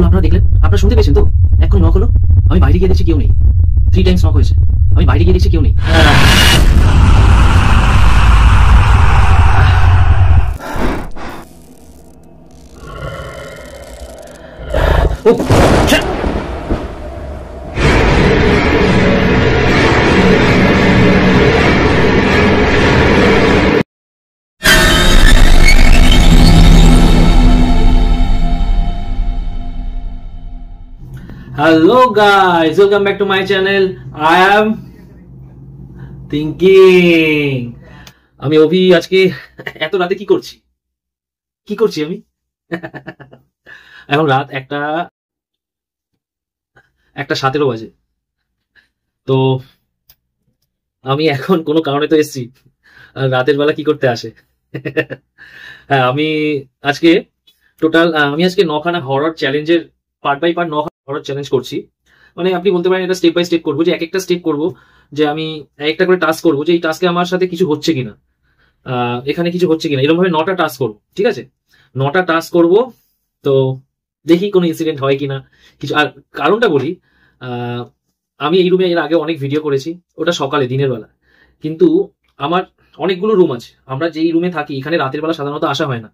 হলো আপনারা দেখলেন, আপনারা শুনতে পেয়েছেন তো? এক্ষুনি নক হলো, আমি বাইরে গিয়ে দেখছি কেউ নেই। 3 টাইমস নক হয়েছে, আমি বাইরে গিয়ে দেখছি কেউ নেই। Hello guys, welcome back to my channel. I am thinking. আমি অভি আজকে এত রাতে কি করছি আমি এখন রাত একটা 17 বাজে। তো আমি এখন কোনো কারণে তো এসছি, রাতের বেলা কি করতে আসে। হ্যাঁ, আমি আজকে আমি আজকে 9খানা হরর চ্যালেঞ্জের পার্ট বাই পার্ট 9খানা হরর চ্যালেঞ্জ করছি। মানে আপনি বলতে পারেন এটা স্টেপ বাই স্টেপ করবো, যে এক একটা স্টেপ করবো, যে আমি একটা করে টাস্ক করবো, যে এই টাস্কে আমার সাথে কিছু হচ্ছে কিনা, এখানে কিছু হচ্ছে কিনা, এরকম ভাবে 9টা টাস্ক করবো। ঠিক আছে, 9টা টাস্ক করবো। তো দেখি কোনো ইনসিডেন্ট হয় কিনা কিছু। আর কারণটা বলি, আমি এই রুমে এর আগে অনেক ভিডিও করেছি, ওটা সকালে দিনের বেলা। কিন্তু আমার অনেকগুলো রুম আছে, আমরা যেই রুমে থাকি এখানে রাতের বেলা সাধারণত আসা হয় না।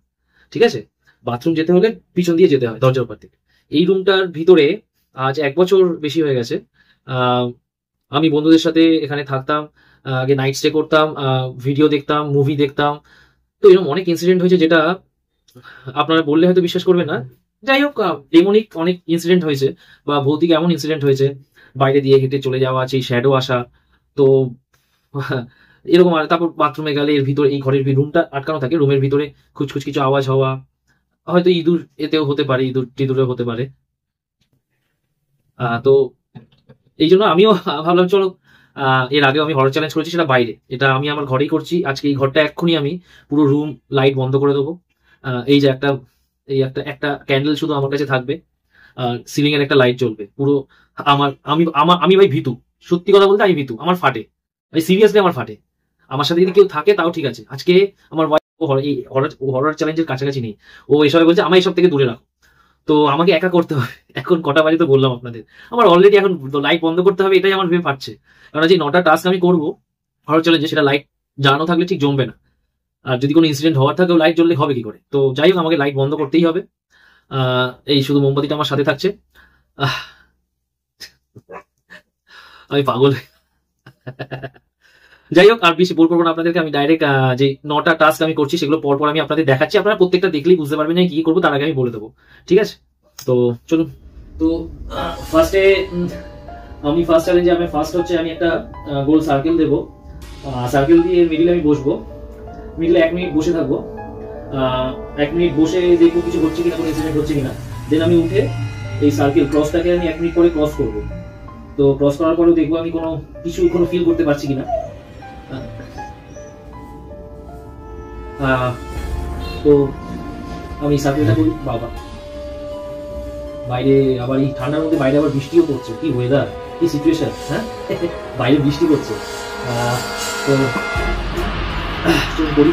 ঠিক আছে, বাথরুম যেতে হলে পিছন দিয়ে যেতে হয়, দরজার উপর থেকে। এই রুমটার ভিতরে আজ 1 বছর বেশি হয়ে গেছে। আমি বন্ধুদের সাথে এখানে থাকতাম, আগে নাইট স্টে করতাম, ভিডিও দেখতাম, মুভি দেখতাম। তো এরকম অনেক ইনসিডেন্ট হয়েছে, যেটা আপনারা বললে হয়তো বিশ্বাস করবেন না। যাই হোক, ডেমনিক অনেক ইনসিডেন্ট হয়েছে, বা ভৌতিক এমন ইনসিডেন্ট হয়েছে, বাইরে দিয়ে হেঁটে চলে যাওয়া, সেই শ্যাডো আসা। তো এরকম। আর তারপর বাথরুমে গেলে এর ভিতরে, এই ঘরের রুমটা আটকানো থাকে, রুমের ভিতরে খুচখুচ কিছু আওয়াজ হওয়া, হয়তো ইঁদুর এতেও হতে পারে, ইঁদুর টিঁদুরেও হতে পারে। তো এই জন্য আমিও ভাবলাম চলো, এর আগেও আমি হরর চ্যালেঞ্জ করেছি, সেটা বাইরে, এটা আমি আমার ঘরেই করছি। আজকে এই ঘরটা এক্ষুনি আমি পুরো রুম লাইট বন্ধ করে দেবো। এই যে একটা ক্যান্ডেল শুধু আমার কাছে থাকবে, সিলিং এর একটা লাইট জ্বলবে পুরো। আমি ভাই ভীতু, সত্যি কথা বলতে আমি ভীতু, আমার ফাটে ভাই, সিরিয়াসলি আমার ফাটে। আমার সাথে যদি কেউ থাকে তাও ঠিক আছে। আজকে আমার এই হরর চ্যালেঞ্জের কাছাকাছি নেই, ও এসব বলছে আমার এসব থেকে দূরে রাখো। তো আমাকে একা করতে হবে। এখন কটা বাজে তো বললাম আপনাদের, আমার অলরেডি এখন লাইট বন্ধ করতে হবে, এটাই আমার ভেবে পাচ্ছে। কারণ যে 9টা টাস্ক আমি করবো হরর চ্যালেঞ্জে, সেটা লাইট জ্বালানো থাকলে ঠিক জমবে না। আর যদি কোনো ইনসিডেন্ট হওয়ার থাকেও লাইট জ্বললে হবে কি করে। তো যাই হোক, আমাকে লাইট বন্ধ করতেই হবে। এই শুধু মোমবাতিটা আমার সাথে থাকছে। আমি পাগল। যাই হোক, আর বেশি বলবো না আপনাদেরকে। আমি ডাইরেক্ট যে 9টা টাস্ক আমি করছি সেগুলো পরপর আমি আপনাদের দেখাচ্ছি, আপনারা প্রত্যেকটা দেখলেই বুঝতে পারবেন কি করবো, তার আগে আমি বলে দেবো। ঠিক আছে, তো চলুন। তো ফার্স্টে আমি ফার্স্ট চ্যালেঞ্জে আমি ফার্স্ট হচ্ছে, আমি একটা গোল সার্কেল দেবো। সার্কেল দিয়ে মিডিলে আমি বসবো, মিডিলে 1 মিনিট বসে থাকবো। 1 মিনিট বসে দেখবো কিছু হচ্ছে কিনা, কোনো ইনসিডেন্ট হচ্ছে কিনা। দেন আমি উঠে এই সার্কেল ক্রসটাকে আমি 1 মিনিট পরে ক্রস করবো। তো ক্রস করার পরেও দেখবো আমি কোনো ফিল করতে পারছি কিনা। তো আমি সার্কেলটা করি। বাবা, বাইরে আবার এই ঠান্ডার মধ্যে বাইরে আবার বৃষ্টিও পড়ছে, কি ওয়েদার, কি সিচুয়েশন। হ্যাঁ, বাইরে বৃষ্টি পড়ছে। তো করি।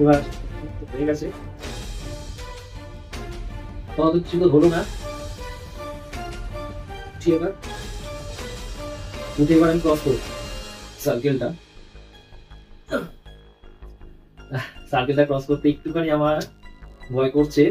এবার হয়ে গেছে, কিছু তো হলো না। এবার আমি ক্রস করবো সার্কেলটা ক্রস করতে একটুখানি আমার ভয় করছে।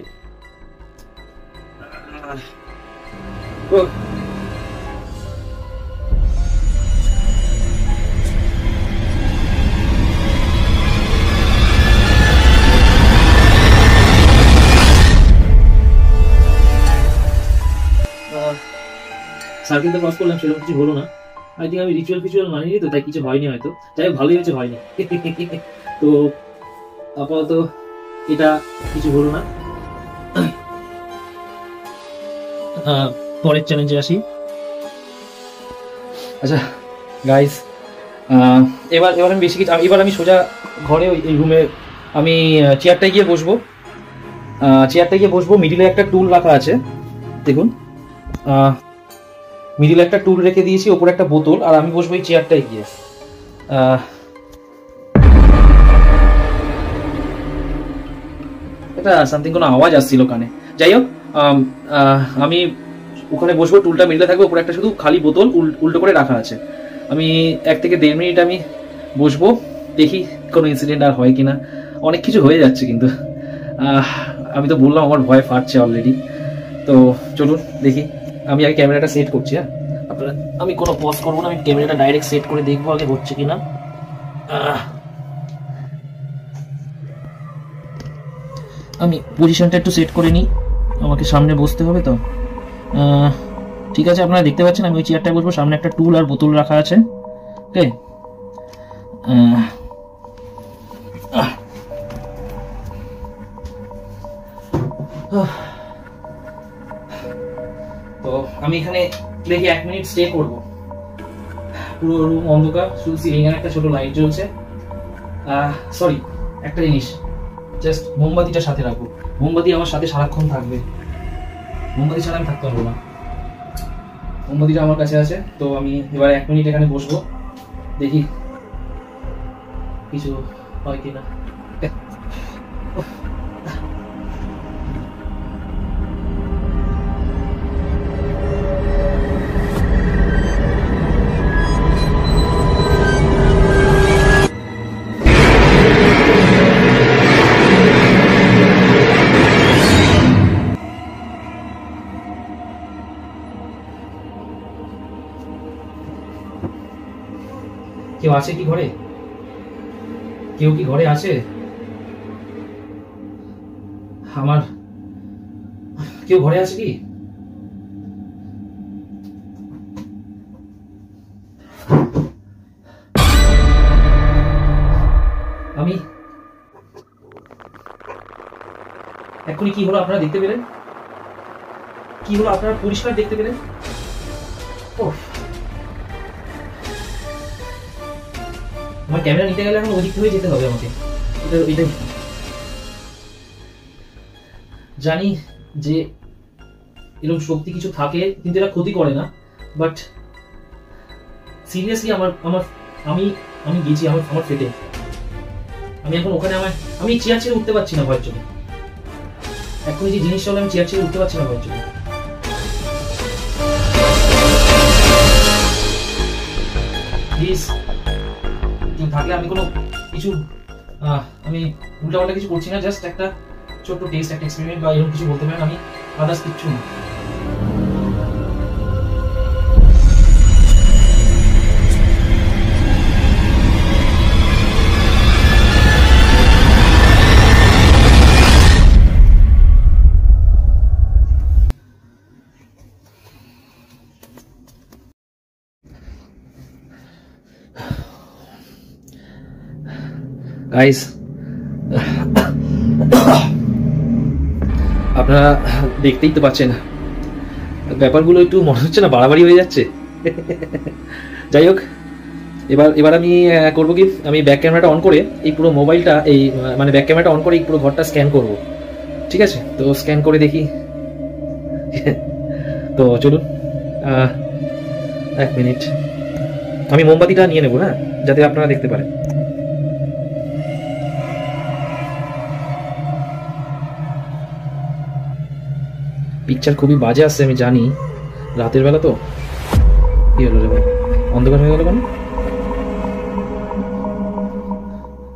সার্কেলটা ক্রস করলাম, সেরকম কিছু হলো না। আই থিঙ্ক আমি রিচুয়াল মানিনি, তো তাই কিছু হয়নি হয়তো। যাই হোক, ভালোই হয়েছে, হয়নি। তো আপাতত এটা কিছু হলো না। পরের চ্যালেঞ্জে আসি। আচ্ছা গাইস, এবার এবার আমি বেশি কিছু, এবার আমি সোজা ঘরে এই রুমে আমি চেয়ারটায় গিয়ে বসবো। মিডিলে একটা টুল রাখা আছে, দেখুন মিডিলে একটা টুল রেখে দিয়েছি, ওপরে একটা বোতল, আর আমি বসবো এই চেয়ারটায় গিয়ে। এটা সামথিং কোনো আওয়াজ আসছিল কানে, যাই হোক আমি ওখানে বসবো, টুলটা মিডিলে থাকবে, ওপরে একটা শুধু খালি বোতল উল্টো করে রাখা আছে। আমি 1 থেকে 1.5 মিনিট আমি বসবো, দেখি কোনো ইনসিডেন্ট আর হয় কিনা। অনেক কিছু হয়ে যাচ্ছে কিন্তু আমি তো বললাম আমার ভয় ফাটছে অলরেডি। তো চলুন দেখি, আমি আগে ক্যামেরাটা সেট করছি। হ্যাঁ, আপনারা, আমি কোনো পজ করবো না, আমি ক্যামেরাটা ডাইরেক্ট সেট করে দেখবো আগে হচ্ছে কিনা। আমি পজিশনটা একটু সেট করে নিই, আমাকে সামনে বসতে হবে তো। ঠিক আছে, আপনারা দেখতে পাচ্ছেন আমি ওই চেয়ারটায় বসবো, সামনে একটা টুল আর বোতল রাখা আছে। ওকে, তো আমি এখানে দেখি 1 মিনিট স্টে করবো। পুরো রুম অন্ধকার, শুধু সিলিং এর একটা ছোট লাইট জ্বলছে। সরি, একটা জিনিস, জাস্ট মোমবাতিটা সাথে রাখবো। মোমবাতি আমার সাথে সারাক্ষণ থাকবে, মোমবাতি ছাড়া আমি থাকতে পারবো না। মোমবাতিটা আমার কাছে আছে। তো আমি এবার 1 মিনিট এখানে বসবো, দেখি কিছু হয় কিনা। কেউ আছে কি ঘরে? কেউ কি ঘরে আছে? আমার কেউ ঘরে আছে কি? আমি এক্ষুনি কি হলো আপনারা দেখতে পেলেন? কি হলো আপনারা পরিষ্কার দেখতে পেলেন? আমার ক্যামেরা নিতে গেলে এখন ওদিক হয়ে যেতে হবে আমাকে। এটা জানি যে এরকম শক্তি কিছু থাকে, কিন্তু এরা ক্ষতি করে না। বাট সিরিয়াসলি আমি গেছি আমার ফেটে। আমি এখন ওখানে আমি চেয়ার ছেড়ে উঠতে পারছি না ভয়ের জন্য। এখন যে জিনিসটা হলো, আমি চেয়ার ছেড়ে উঠতে পারছি না ভয়ের জন্য। প্লিজ থাকলে, আমি কোনো কিছু আমি উল্টাপাল্টা কিছু করছি না, জাস্ট একটা ছোট্ট টেস্ট, একটা এক্সপেরিমেন্ট বা এরকম কিছু বলতে পারেন। আমি আদার্স কিচ্ছু না। গাইস, আপনারা দেখতেই তো পাচ্ছেন, ব্যাপারগুলো একটু মনে হচ্ছে না বাড়াবাড়ি হয়ে যাচ্ছে। যাই হোক, এবার আমি করবো কি, আমি ব্যাক ক্যামেরাটা অন করে এই পুরো মোবাইলটা, এই মানে ব্যাক ক্যামেরাটা অন করে এই পুরো ঘরটা স্ক্যান করব। ঠিক আছে, তো স্ক্যান করে দেখি। তো চলুন 1 মিনিট, আমি মোমবাতিটা নিয়ে নেবো, হ্যাঁ, যাতে আপনারা দেখতে পারেন। পিকচার খুবই বাজে আসছে, আমি জানি, রাতের বেলা তো। কি হলো রে ভাই, অন্ধকার হয়ে গেল কেন?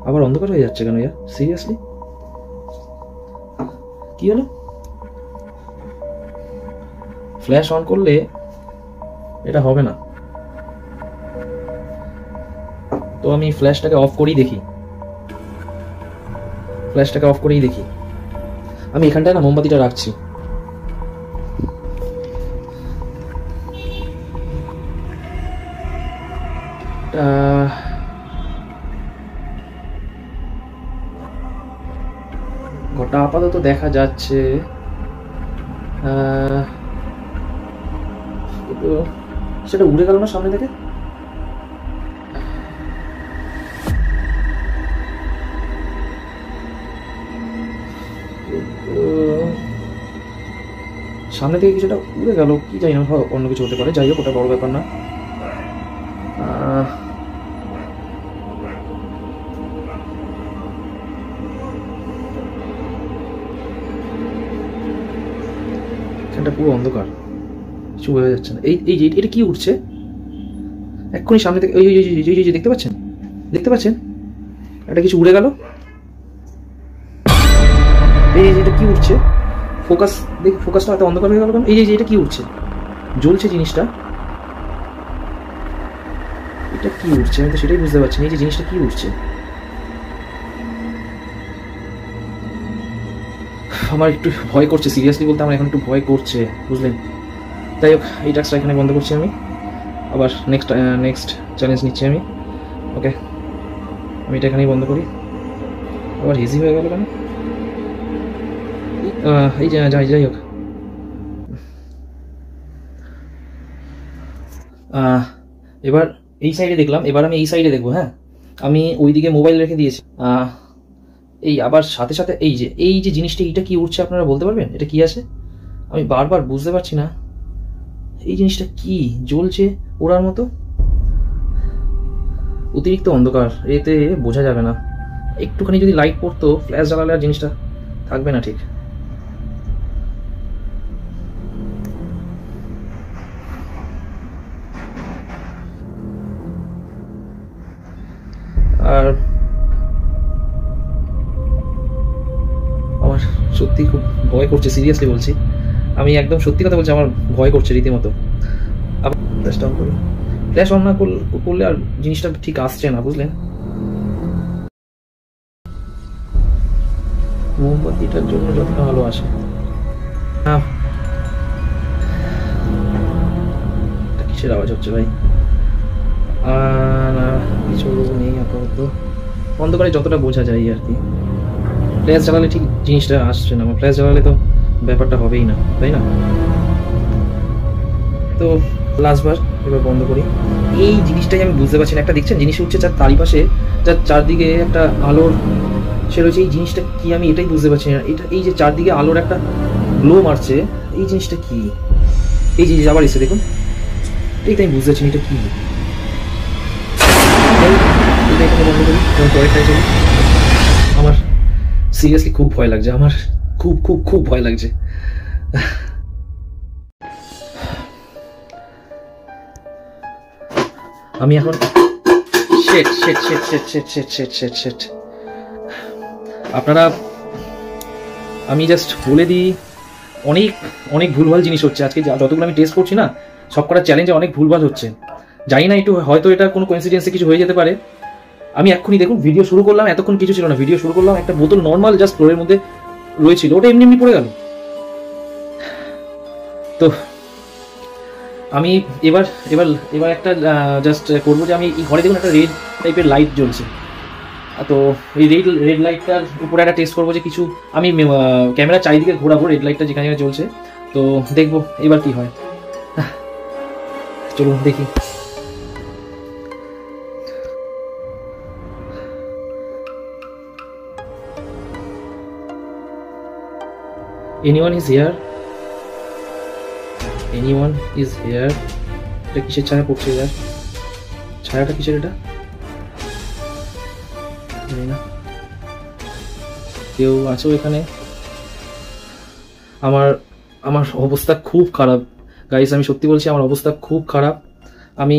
আবার অন্ধকার হয়ে যাচ্ছে কেন? ইয়ার সিরিয়াসলি কি হলো? ফ্ল্যাশ অন করলে এটা হবে না, তো আমি ফ্ল্যাশটাকে অফ করেই দেখি। আমি এখানটায় না মোমবাতিটা রাখছি। ঘরটা আপাতত দেখা যাচ্ছে, কিন্তু সেটা উড়ে গেল না সামনে থেকে। সামনে থেকে কিছুটা উড়ে গেল, কি জানি না, অন্য কিছু হতে পারে। যাই হোক, ওটা বড় ব্যাপার না। এখানটা পুরো অন্ধকার, কিছু বোঝা যাচ্ছে না। এই যে এটা কি উঠছে এক্ষুনি সামনে থেকে, ওই দেখতে পাচ্ছেন, দেখতে পাচ্ছেন একটা কিছু উড়ে গেল। এই যে এটা কি উঠছে, ফোকাস দেখ, ফোকাসটা এত অন্ধকার হয়ে গেল কেন? এই যে এটা কি উঠছে, জ্বলছে জিনিসটা, এটা কি উঠছে আমি তো সেটাই বুঝতে পারছি না। এই যে জিনিসটা কি উঠছে, আমার একটু ভয় করছে, সিরিয়াসলি বলতে আমার এখন একটু ভয় করছে, বুঝলেন? যাই হোক, এই টাস্কটা এখানে বন্ধ করছি আমি, আবার নেক্সট চ্যালেঞ্জ নিচ্ছি আমি। ওকে, আমি এটা এখানেই বন্ধ করি। আবার হেজি হয়ে গেল কেন? এই যে যাই হোক, এবার এই সাইডে দেখলাম, এবার আমি এই সাইডে দেখবো। হ্যাঁ, আমি ওইদিকে মোবাইল রেখে দিয়েছি। এই আবার সাথে সাথে এই যে জিনিসটা, এইটা কি উঠছে আপনারা বলতে পারবেন এটা কি আছে? আমি বারবার বুঝতে পারছি না এই জিনিসটা কি জ্বলছে ওড়ার মতো। অতিরিক্ত অন্ধকার, এতে বোঝা যাবে না। একটুখানি যদি লাইট পড়তো, ফ্ল্যাশ জ্বালালে আর জিনিসটা থাকবে না ঠিক। আর আমার সত্যি খুব ভয় করছে, সিরিয়াসলি বলছি, আমি একদম সত্যি কথা বলছি, আমার ভয় করছে রীতিমতো। আবার ফ্ল্যাশটা অন করি, ফ্ল্যাশ অন না করলে আর জিনিসটা ঠিক আসছে না, বুঝলেন? মোমবাতিটার জন্য যতটা আলো আসে, কিসের আওয়াজ হচ্ছে ভাই? কিছু নেই আপাতত, অন্ধকারে যতটা বোঝা যায় আর কি। ফ্ল্যাশ জ্বালালে ঠিক জিনিসটা আসছে না, ফ্ল্যাশ জ্বালালে তো ব্যাপারটা হবেই না, তাই না? তো লাস্টবার এবার বন্ধ করি। এই জিনিসটাই আমি বুঝতে পারছি না, একটা দেখছেন জিনিস উঠছে যার চারিপাশে, যার চারদিকে একটা আলোর সে রয়েছে, এই জিনিসটা কি আমি এটাই বুঝতে পারছি না। এটা এই যে চারদিকে আলোর একটা গ্লো মারছে, এই জিনিসটা কি? এই যে আবার এসে দেখুন, এইটা আমি বুঝতে পারছি না এটা কি। আমার সিরিয়াসলি খুব ভয় লাগছে, আমার খুব খুব খুব ভয় লাগছে। আমি এখন আপনারা, আমি জাস্ট বলে দিই, অনেক অনেক ভুলভাল জিনিস হচ্ছে আজকে, যতগুলো আমি টেস্ট করছি না, সবকটা চ্যালেঞ্জে অনেক ভুলভাল হচ্ছে। জানি না, একটু হয়তো এটা কোনো কোইন্সিডেন্সে কিছু হয়ে যেতে পারে। আমি এক্ষুনি দেখুন ভিডিও শুরু করলাম, এতক্ষণ কিছু ছিল না, ভিডিও শুরু করলাম, একটা বোতল নর্মাল জাস্ট ফ্লোরের মধ্যে রয়েছিল, ওটা এমনি এমনি পড়ে গেল। তো আমি এবার এবার এবার একটা জাস্ট করবো যে, আমি এই ঘরে দেখুন একটা রেড টাইপের লাইট জ্বলছে, তো এই রেড লাইটটার উপরে একটা টেস্ট করবো যে কিছু, আমি ক্যামেরা চারিদিকে ঘোরাবো রেড লাইটটা যেখানে জ্বলছে, তো দেখবো এবার কি হয়। চলুন দেখি। Anyone is here? Anyone is here? এটা কিসের ছায়া পড়ছে यार? ছায়াটা কিসের এটা? জানি না। কেউ আছো এখানে? আমার অবস্থা খুব খারাপ গাইস, আমি সত্যি বলছি, আমার অবস্থা খুব খারাপ। আমি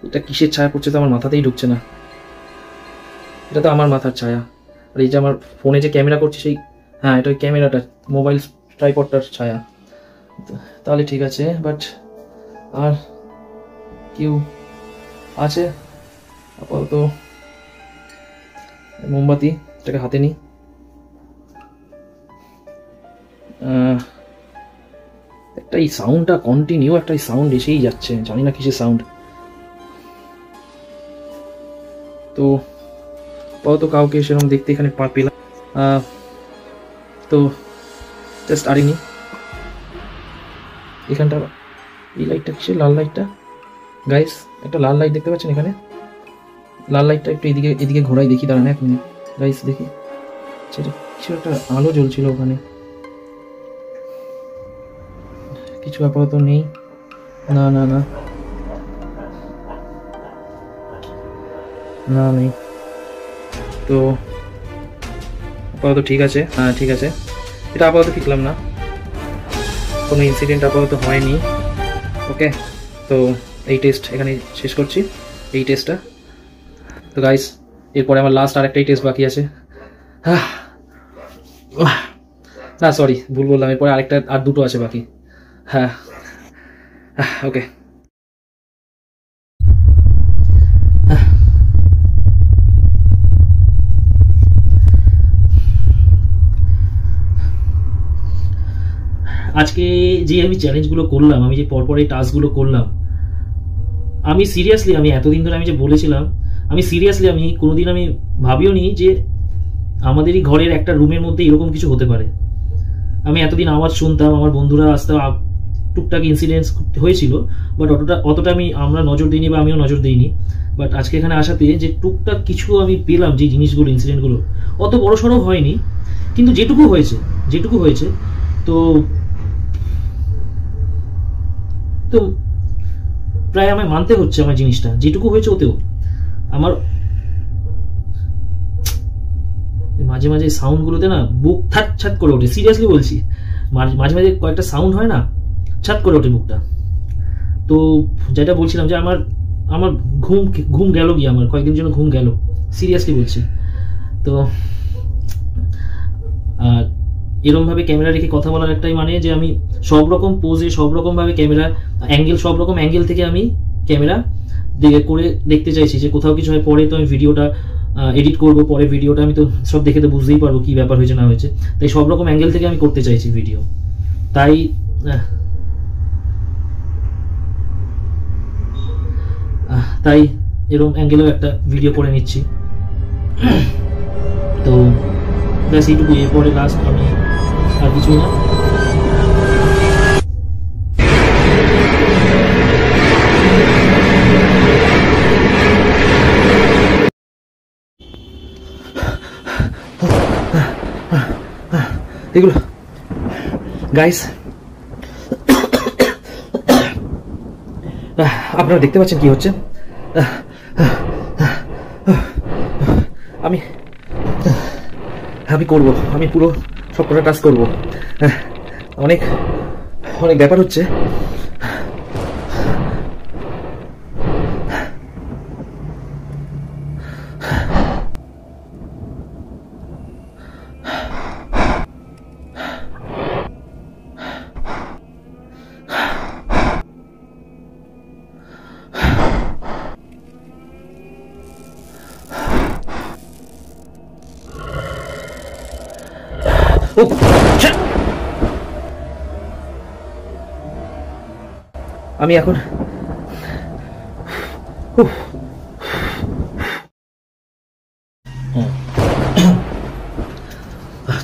এটা কিসের ছায়া পড়ছে তো আমার মাথাতেই ঢুকছে না। এটা তো আমার মাথার ছায়া, আর এই যে আমার ফোনে যে ক্যামেরা করছি সেই, হ্যাঁ এটা ওই ক্যামেরাটা, মোবাইল ট্রাইপডটার ছায়া। তাহলে ঠিক আছে, বাট আর কেউ আছে? আপাতত মোমবাতি এটাকে হাতে নিই। একটা এই সাউন্ডটা কন্টিনিউ, একটা এই সাউন্ড এসেই যাচ্ছে, জানি না কিসের সাউন্ড। তো আপাতত কাউকে সেরকম দেখতে এখানে পেলাম, তো জাস্ট আরিনি এখানটা। এই লাইটটা কিসের, লাল লাইটটা গাইস, একটা লাল লাইট দেখতে পাচ্ছেন এখানে? লাল লাইটটা একটু এদিকে ঘোরাই দেখি, দাঁড়ান এক মিনিট গাইস, দেখি। কিছু একটা আলো জ্বলছিল ওখানে, কিছু আপাতত নেই। না না না না নেই তো আপাতত ঠিক আছে। হ্যাঁ ঠিক আছে, এটা আপাতত শিখলাম না, কোনো ইনসিডেন্ট আপাতত হয়নি। ওকে, তো এই টেস্ট এখানে শেষ করছি, এই টেস্টটা। তো গাইস এরপরে আমার লাস্ট আরেকটাই টেস্ট বাকি আছে। না সরি, ভুল বললাম, এরপরে আরেকটা আর দুটো আছে বাকি। হ্যাঁ ওকে। আজকে যে আমি চ্যালেঞ্জগুলো করলাম, আমি যে পরপর এই টাস্কগুলো করলাম, আমি সিরিয়াসলি, আমি এতদিন ধরে আমি যে বলেছিলাম, আমি সিরিয়াসলি আমি কোনোদিন আমি ভাবিও নি যে আমাদেরই ঘরের একটা রুমের মধ্যে এরকম কিছু হতে পারে। আমি এতদিন আওয়াজ শুনতাম, আমার বন্ধুরা আসতে টুকটাক ইনসিডেন্টস হয়েছিল, বাট অতটা আমরা নজর দিইনি বা আমিও নজর দিইনি। বাট আজকে এখানে আসাতে যে টুকটাক কিছু আমি পেলাম, যে জিনিসগুলো, ইনসিডেন্টগুলো অত বড় সড়ো হয়নি, কিন্তু যেটুকু হয়েছে তো তো প্রায় আমায় মানতে হচ্ছে আমার জিনিসটা, যেটুকু হয়েছে ওতেও আমার মাঝে মাঝে সাউন্ডগুলোতে না বুক থাট ছাট করে ওঠে, সিরিয়াসলি বলছি। মাঝে মাঝে কয়েকটা সাউন্ড হয় না, ছাট করে ওঠে বুকটা। তো যেটা বলছিলাম যে আমার আমার ঘুম গেল গিয়ে, আমার কয়েকদিন জন্য ঘুম গেল, সিরিয়াসলি বলছি। তো আর এরকমভাবে ক্যামেরা রেখে কথা বলার একটাই মানে যে আমি সব রকম পোজে, সব রকমভাবে ক্যামেরা অ্যাঙ্গেল, সব রকম অ্যাঙ্গেল থেকে আমি ক্যামেরা করে দেখতে চাইছি, যে কোথাও কিছু হয় পরে তো আমি ভিডিওটা এডিট করবো, পরে ভিডিওটা আমি তো সব দেখে তো বুঝতেই পারবো কি ব্যাপার হয়েছে না হয়েছে। তাই সব রকম অ্যাঙ্গেল থেকে আমি করতে চাইছি ভিডিও, তাই এরকম অ্যাঙ্গেলেও একটা ভিডিও করে নিচ্ছি। তো ব্যাস এইটুকু, এরপরে লাস্ট আমি আর কিছু না। এগুলো গাইস আপনারা দেখতে পাচ্ছেন কি হচ্ছে। আমি করবো, আমি পুরো সবকটা টাচ করবো। অনেক অনেক ব্যাপার হচ্ছে। আমি এখন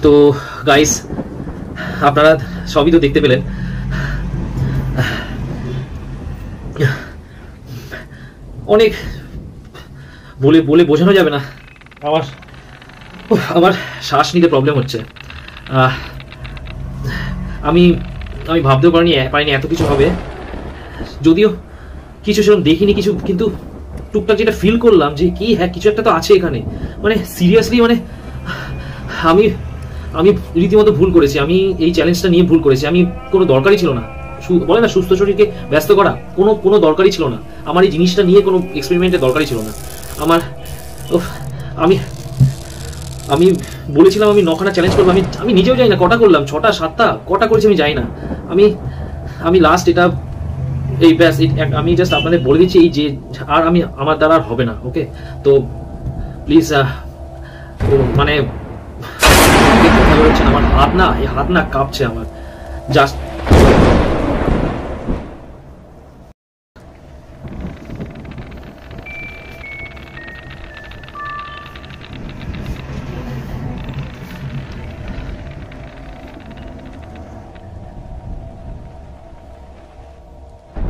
তো গাইস আপনারা সবই তো দেখতে পেলেন। অনেক বলে বলে বোঝানো যাবে না, আমার শ্বাস নিতে প্রবলেম হচ্ছে। আমি আমি ভাবতেও পারিনি এত কিছু হবে, যদিও কিছু সেরকম দেখিনি কিছু, কিন্তু টুকটাক যেটা ফিল করলাম যে কি হ্যাঁ কিছু একটা তো আছে এখানে। মানে সিরিয়াসলি মানে আমি আমি রীতিমতো ভুল করেছি, আমি এই চ্যালেঞ্জটা নিয়ে ভুল করেছি। আমি কোনো দরকারই ছিল না, বলে না সুস্থ শরীরকে ব্যস্ত করা, কোনো দরকারই ছিল না আমার এই জিনিসটা নিয়ে, কোনো এক্সপেরিমেন্টের দরকারই ছিল না আমার। আমি আমি বলেছিলাম আমি 9খানা চ্যালেঞ্জ করবো, আমি নিজেও জানি না কটা করলাম, 6টা 7টা কটা করেছি আমি জানি না। আমি লাস্ট এটা এই ব্যাস, আমি জাস্ট আপনাদের বলে দিচ্ছি এই যে আর আমার দ্বারা আর হবে না। ওকে, তো প্লিজ মানে কথা বলছেন, আমার হাত না কাঁপছে আমার জাস্ট।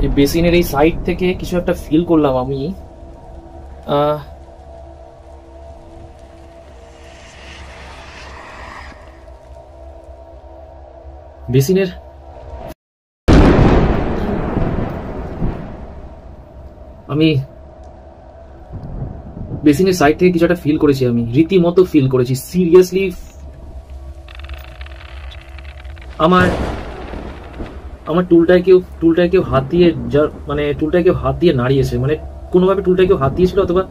এই বেসিনের এই সাইড থেকে কিছু একটা ফিল করলাম আমি। বেসিনের আমি বেসিনের সাইড থেকে কিছু একটা ফিল করেছি, আমি রীতিমতো ফিল করেছি সিরিয়াসলি। আমার আমার টুলটায় কেউ হাত দিয়ে, মানে টুলটায় কেউ হাত দিয়ে নাড়িয়েছে, মানে কোনোভাবে টুলটায় কেউ হাত দিয়েছিল, অথবা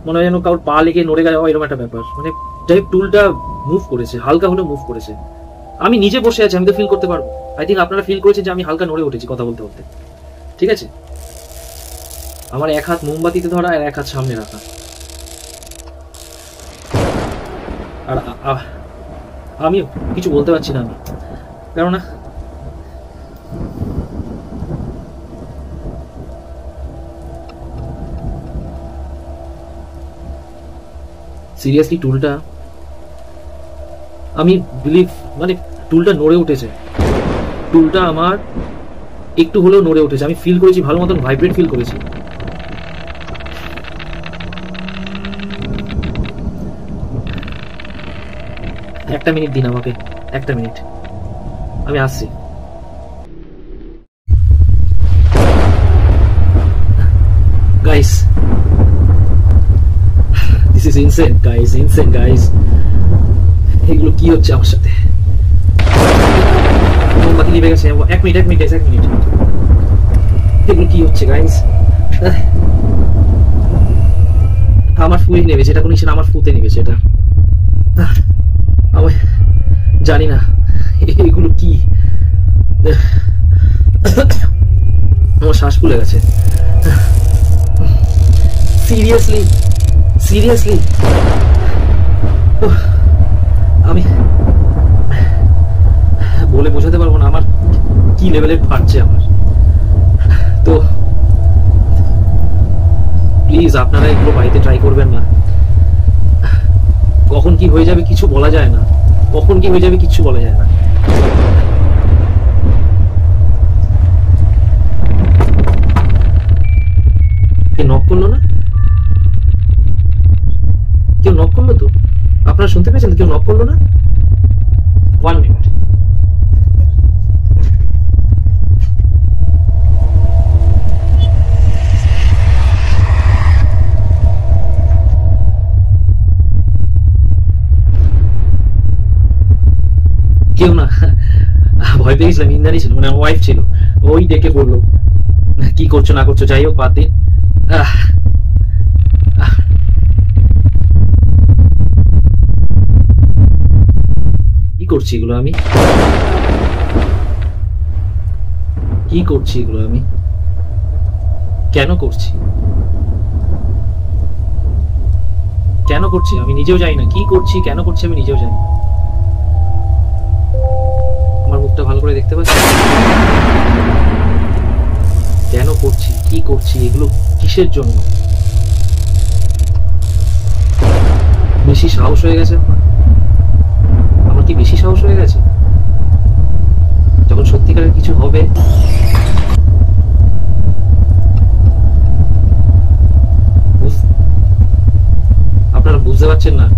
মনে হয় যেন কারোর পা লেগে নড়ে গেছে এরকম একটা ব্যাপার। মানে যাই টুলটা মুভ করেছে, হালকা হলেও মুভ করেছে। আমি নিজে বসে আছি, আমি তো ফিল করতে পারবো। আই থিঙ্ক আপনারা ফিল করেছেন যে আমি হালকা নড়ে উঠেছি কথা বলতে বলতে। ঠিক আছে, আমার এক হাত মোমবাতিতে ধরা আর এক হাত সামনে রাখা। আর আমি কিছু বলতে পারছি না, আমি কেননা সিরিয়াসলি টুলটা, আমি বিলিভ, মানে টুলটা নড়ে উঠেছে, টুলটা আমার একটু হলেও নড়ে উঠেছে। আমি ফিল করেছি, ভালো মতন ভাইব্রেট ফিল করেছি। একটা মিনিট দিন আমাকে, একটা মিনিট, আমি আসছি। Guys, this is insane guys, insane guys. এগুলো কি হচ্ছে আমার সাথে? মোমবাতি নিভে গেছে। এক মিনিট, এগুলো কি হচ্ছে গাইস? আমার ফুয়ে নেবেছে, এটা কোনো আমার ফুতে নেবেছে, এটা আমি জানি না এগুলো কি। আমার শ্বাস ফুলে গেছে। সিরিয়াসলি আমি বলে বোঝাতে পারবো না আমার কি লেভেলের ফাটছে আমার। তো প্লিজ আপনারা এগুলো বাড়িতে ট্রাই করবেন না। কখন কি হয়ে যাবে কিছু বলা যায় না, কখন কি হয়ে যাবে কিছু বলা যায় না। নক করলো না, কেউ নক করলো তো? আপনারা শুনতে পেয়েছেন? কেউ নক করলো না? 1 মিনিট। কেউ না, ভয় পেয়ে গেছিলাম। ইন্দানি ছিল, মানে ওয়াইফ ছিল, ওই ডেকে বললো কি করছো না করছো, যাই হোক বাদ দিন। কি করছি এগুলো আমি? কি করছি এগুলো আমি? কেন করছি? কেন করছি আমি নিজেও জানি না। কি করছি, কেন করছি আমি নিজেও জানি না। আমার মুখটা ভালো করে দেখতে পাচ্ছি? কেন করছি, কি করছি, এগুলো কিসের জন্য? বেশি সাহস হয়ে গেছে আমার কি বেশি সাহস হয়ে গেছে? যখন সত্যিকারের কিছু হবে আপনারা বুঝতে পারছেন না।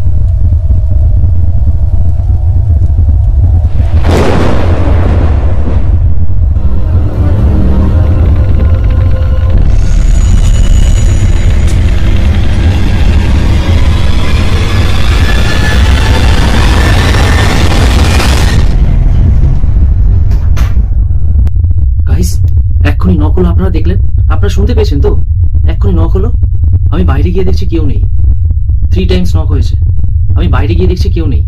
এক্ষুনি নক হলো, আপনারা দেখলেন, আপনারা শুনতে পেয়েছেন তো? এক্ষুনি নক হলো, আমি বাইরে গিয়ে দেখছি কেউ নেই। 3 টাইমস নক হয়েছে, আমি বাইরে গিয়ে দেখছি কেউ নেই।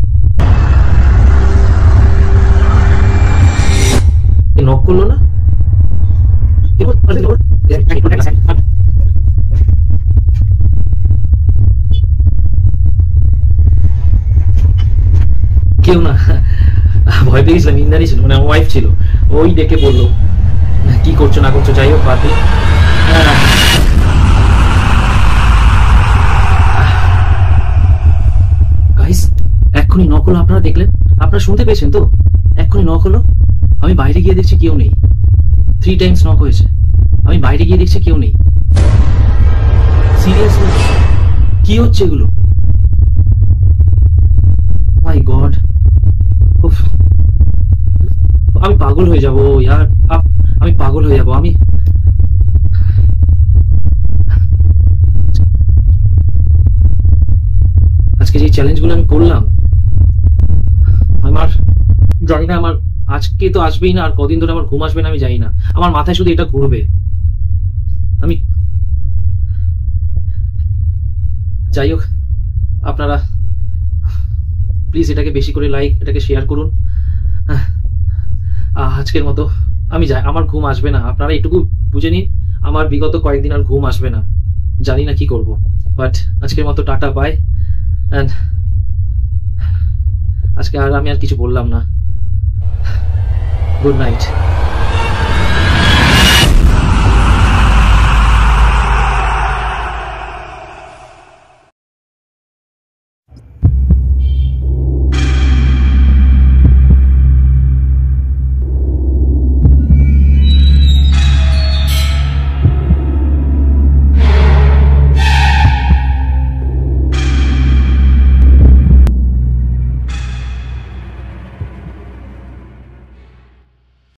নক করলো না, কেউ না, ভয় পেয়ে গেছিলাম। ইন্দানি ছিল, মানে ওয়াইফ ছিল, ওই ডেকে বললো কি করছো না করছো, যাই হোক বাদ দিন। গাইস, এক্ষুনি নক হলো, আপনারা দেখলেন, আপনারা শুনতে পেয়েছেন তো? এক্ষুনি নক হলো, আমি বাইরে গিয়ে দেখছি কেউ নেই। 3 টাইমস নক হয়েছে, আমি বাইরে গিয়ে দেখছি কেউ নেই। সিরিয়াসলি কি হচ্ছে এগুলো? মাই গড, আমি পাগল হয়ে যাবো ইয়ার, আমি পাগল হয়ে যাবো। আমি আজকে যে চ্যালেঞ্জগুলো আমি করলাম, আমার জানি না, আমার আজকে তো আসবেই না, আর কদিন ধরে আমার ঘুম আসবে না আমি জানি না। আমার মাথায় শুধু এটা ঘুরবে। আমি যাই হোক, আপনারা প্লিজ এটাকে বেশি করে লাইক, এটাকে শেয়ার করুন। আজকের মতো আমি যাই, আমার ঘুম আসবে না, আপনারা এটুকু বুঝে নিন, আমার বিগত কয়েকদিন আর ঘুম আসবে না, জানি না কি করব। বাট আজকের মতো টাটা, বাই। অ্যান্ড আজকে আর আমি আর কিছু বললাম না। Good night.